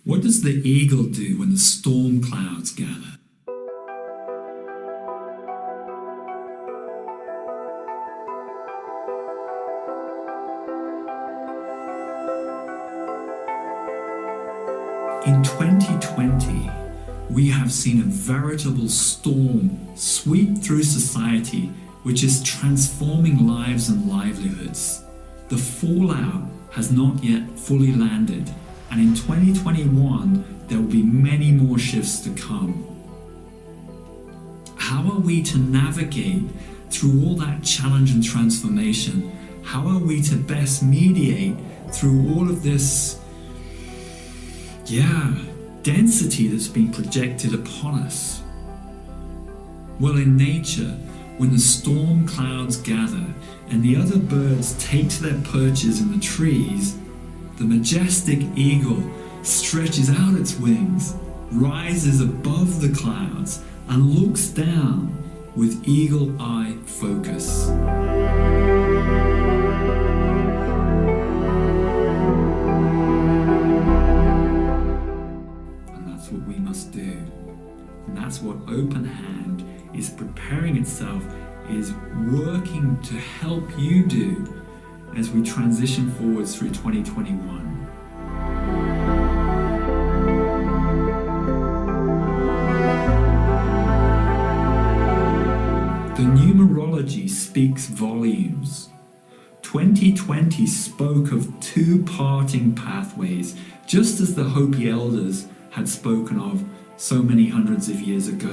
What does the eagle do when the storm clouds gather? In 2020, we have seen a veritable storm sweep through society, which is transforming lives and livelihoods. The fallout has not yet fully landed, and in 2021, there will be many more shifts to come. How are we to navigate through all that challenge and transformation? How are we to best mediate through all of this density that's being projected upon us? Well, in nature, when the storm clouds gather and the other birds take to their perches in the trees, the majestic eagle stretches out its wings, rises above the clouds, and looks down with eagle-eye focus. What we must do. And that's what Openhand is preparing itself, is working to help you do as we transition forwards through 2021. The numerology speaks volumes. 2020 spoke of two parting pathways, just as the Hopi elders had spoken of so many hundreds of years ago.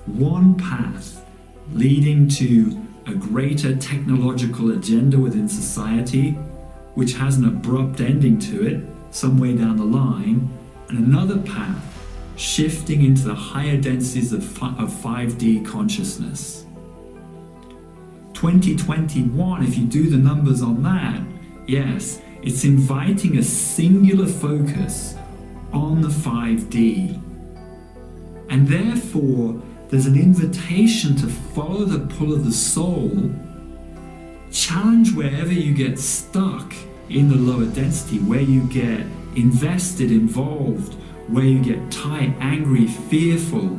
One path leading to a greater technological agenda within society, which has an abrupt ending to it some way down the line, and another path shifting into the higher densities of 5D consciousness. 2021, if you do the numbers on that, yes, it's inviting a singular focus on the 5D. And therefore, there's an invitation to follow the pull of the soul, challenge wherever you get stuck in the lower density, where you get invested, involved, where you get tight, angry, fearful,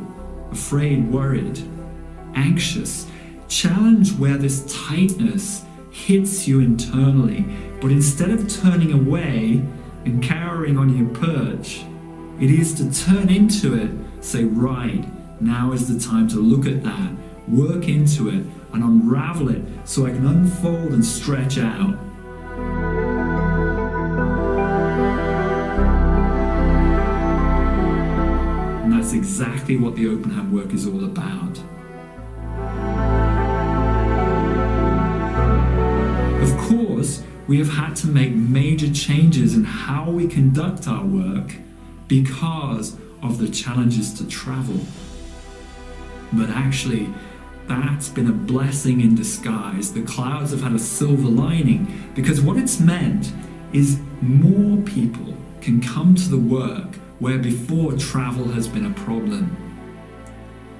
afraid, worried, anxious. Challenge where this tightness hits you internally, but instead of turning away and cowering on your perch, it is to turn into it, say, right, now is the time to look at that, work into it, and unravel it so I can unfold and stretch out. And that's exactly what the Openhand work is all about. Of course, we have had to make major changes in how we conduct our work because of the challenges to travel. But actually, that's been a blessing in disguise. The clouds have had a silver lining, because what it's meant is more people can come to the work where before travel has been a problem.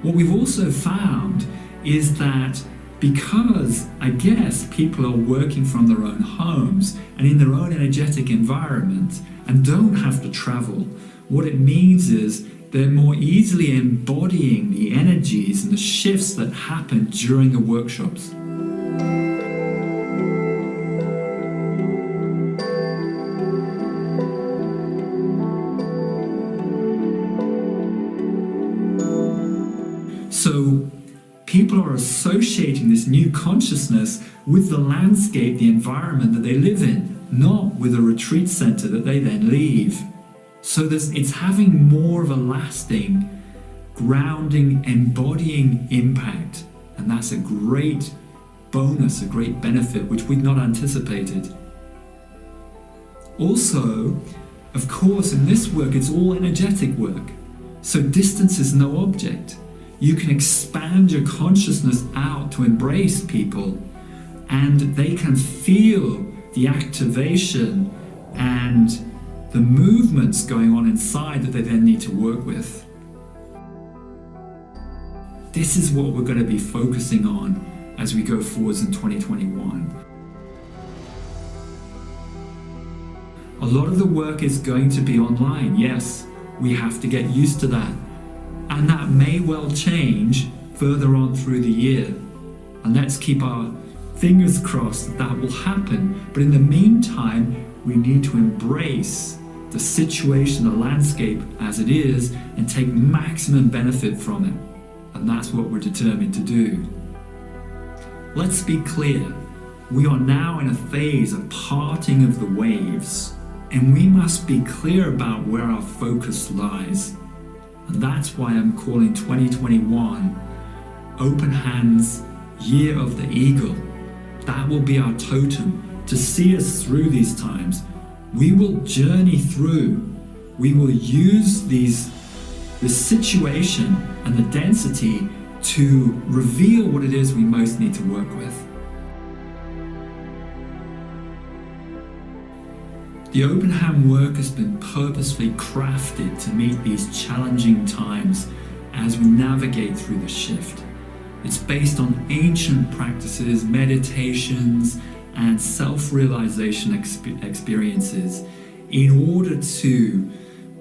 What we've also found is that because, I guess, people are working from their own homes and in their own energetic environment and don't have to travel, what it means is they're more easily embodying the energies and the shifts that happen during the workshops. So people are associating this new consciousness with the landscape, the environment that they live in, not with a retreat center that they then leave. So it's having more of a lasting, grounding, embodying impact. And that's a great bonus, a great benefit, which we'd not anticipated. Also, of course, in this work, it's all energetic work. So distance is no object. You can expand your consciousness out to embrace people, and they can feel the activation and the movements going on inside that they then need to work with. This is what we're going to be focusing on as we go forwards in 2021. A lot of the work is going to be online. Yes, we have to get used to that. And that may well change further on through the year. And let's keep our fingers crossed that that will happen. But in the meantime, we need to embrace the situation, the landscape as it is, and take maximum benefit from it. And that's what we're determined to do. Let's be clear. We are now in a phase of parting of the waves, and we must be clear about where our focus lies. And that's why I'm calling 2021 Openhand's Year of the Eagle. That will be our totem to see us through these times. We will journey through. We will use the situation and the density to reveal what it is we most need to work with. The Openhand work has been purposefully crafted to meet these challenging times as we navigate through the shift. It's based on ancient practices, meditations, and self-realization experiences in order to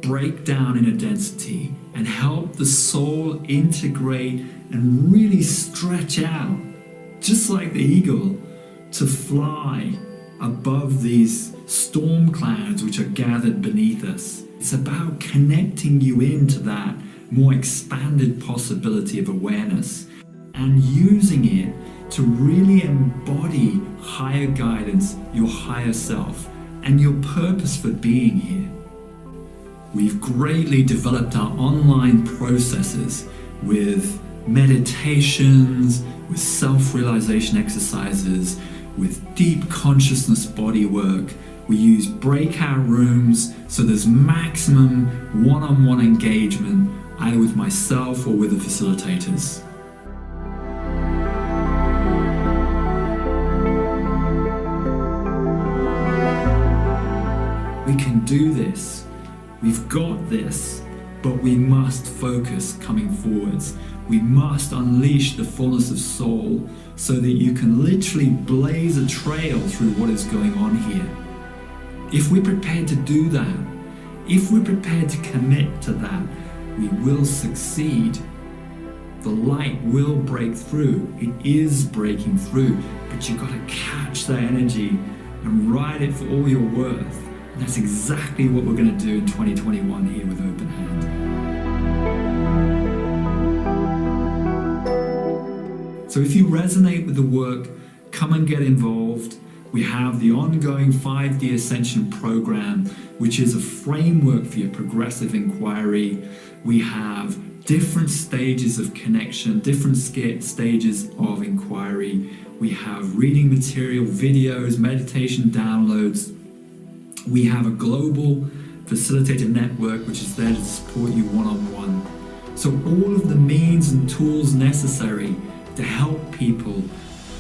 break down inner density and help the soul integrate and really stretch out, just like the eagle, to fly above these storm clouds which are gathered beneath us. It's about connecting you into that more expanded possibility of awareness and using it to really embody higher guidance, your higher self, and your purpose for being here. We've greatly developed our online processes with meditations, with self-realization exercises, with deep consciousness body work. We use breakout rooms, so there's maximum one-on-one engagement, either with myself or with the facilitators. We can do this. We've got this, but we must focus coming forwards. We must unleash the fullness of soul so that you can literally blaze a trail through what is going on here. If we're prepared to do that, if we're prepared to commit to that, we will succeed. The light will break through. It is breaking through, but you've got to catch that energy and ride it for all you're worth. And that's exactly what we're going to do in 2021 here with Openhand. So if you resonate with the work, come and get involved. We have the ongoing 5D Ascension program, which is a framework for your progressive inquiry. We have different stages of connection, different stages of inquiry. We have reading material, videos, meditation downloads. We have a global facilitator network which is there to support you one-on-one. So all of the means and tools necessary to help people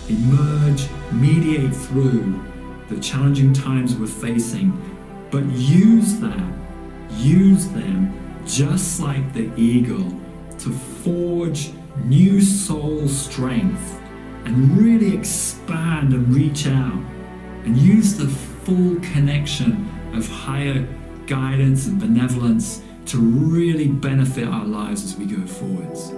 emerge, mediate through the challenging times we're facing, but use them just like the eagle to forge new soul strength and really expand and reach out and use the full connection of higher guidance and benevolence to really benefit our lives as we go forwards.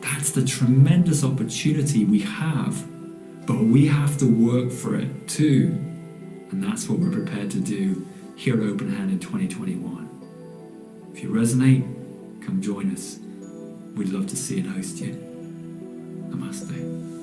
That's the tremendous opportunity we have, but we have to work for it too. And that's what we're prepared to do here at Openhand in 2021. If you resonate, come join us. We'd love to see and host you. Namaste.